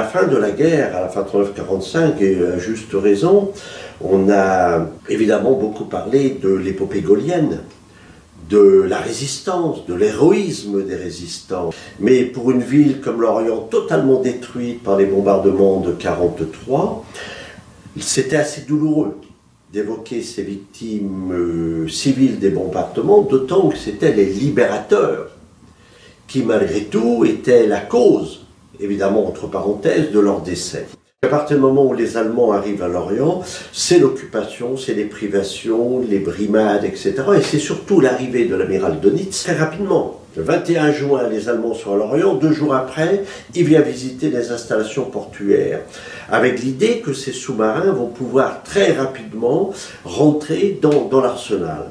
fin de la guerre, à la fin de 1939-1945, et à juste raison, on a évidemment beaucoup parlé de l'épopée gaullienne, de la résistance, de l'héroïsme des résistants. Mais pour une ville comme Lorient, totalement détruite par les bombardements de 1943, c'était assez douloureux d'évoquer ces victimes civiles des bombardements, d'autant que c'était les libérateurs qui, malgré tout, étaient la cause, évidemment, entre parenthèses, de leur décès. À partir du moment où les Allemands arrivent à Lorient, c'est l'occupation, c'est les privations, les brimades, etc. Et c'est surtout l'arrivée de l'amiral Dönitz très rapidement. Le 21 juin, les Allemands sont à Lorient. 2 jours après, il vient visiter les installations portuaires, avec l'idée que ces sous-marins vont pouvoir très rapidement rentrer dans l'arsenal.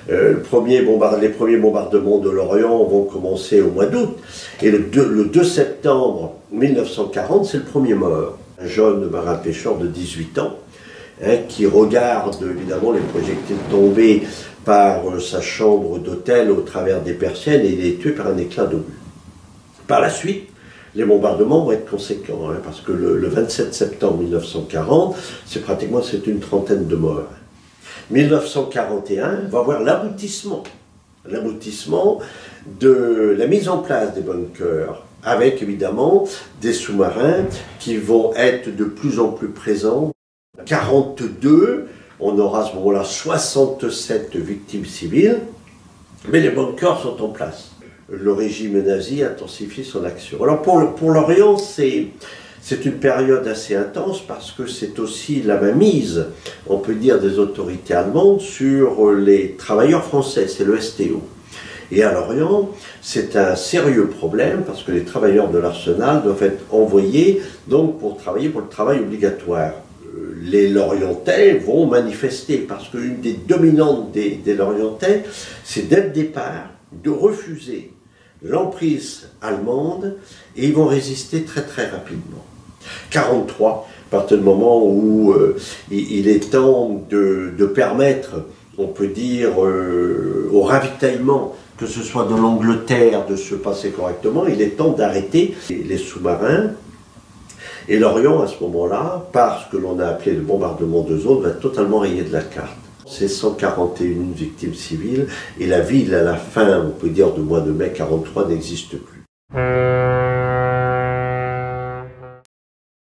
Les premiers bombardements de Lorient vont commencer au mois d'août. Et le 2 septembre 1940, c'est le premier mort. Un jeune marin-pêcheur de 18 ans, qui regarde évidemment les projectiles tomber par sa chambre d'hôtel au travers des persiennes, et il est tué par un éclat d'obus. Par la suite, les bombardements vont être conséquents, parce que le 27 septembre 1940, c'est une trentaine de morts. 1941 va voir l'aboutissement de la mise en place des bunkers, avec évidemment des sous-marins qui vont être de plus en plus présents. 1942, on aura à ce moment-là 67 victimes civiles, mais les bunkers sont en place. Le régime nazi intensifie son action. Alors pour l'Orient, c'est une période assez intense parce que c'est aussi la mainmise, on peut dire, des autorités allemandes sur les travailleurs français, c'est le STO. Et à Lorient, c'est un sérieux problème parce que les travailleurs de l'arsenal doivent être envoyés donc pour travailler pour le travail obligatoire. Les Lorientais vont manifester parce qu'une des dominantes des Lorientais, c'est dès le départ de refuser l'emprise allemande, et ils vont résister très très rapidement. 1943, à partir du moment où il est temps de permettre, on peut dire, au ravitaillement, que ce soit de l'Angleterre, de se passer correctement, il est temps d'arrêter les sous-marins. Et l'Orient, à ce moment-là, par ce que l'on a appelé le bombardement de zone, va totalement rayé de la carte. C'est 141 victimes civiles, et la ville, à la fin, on peut dire, du mois de mai 1943, n'existe plus.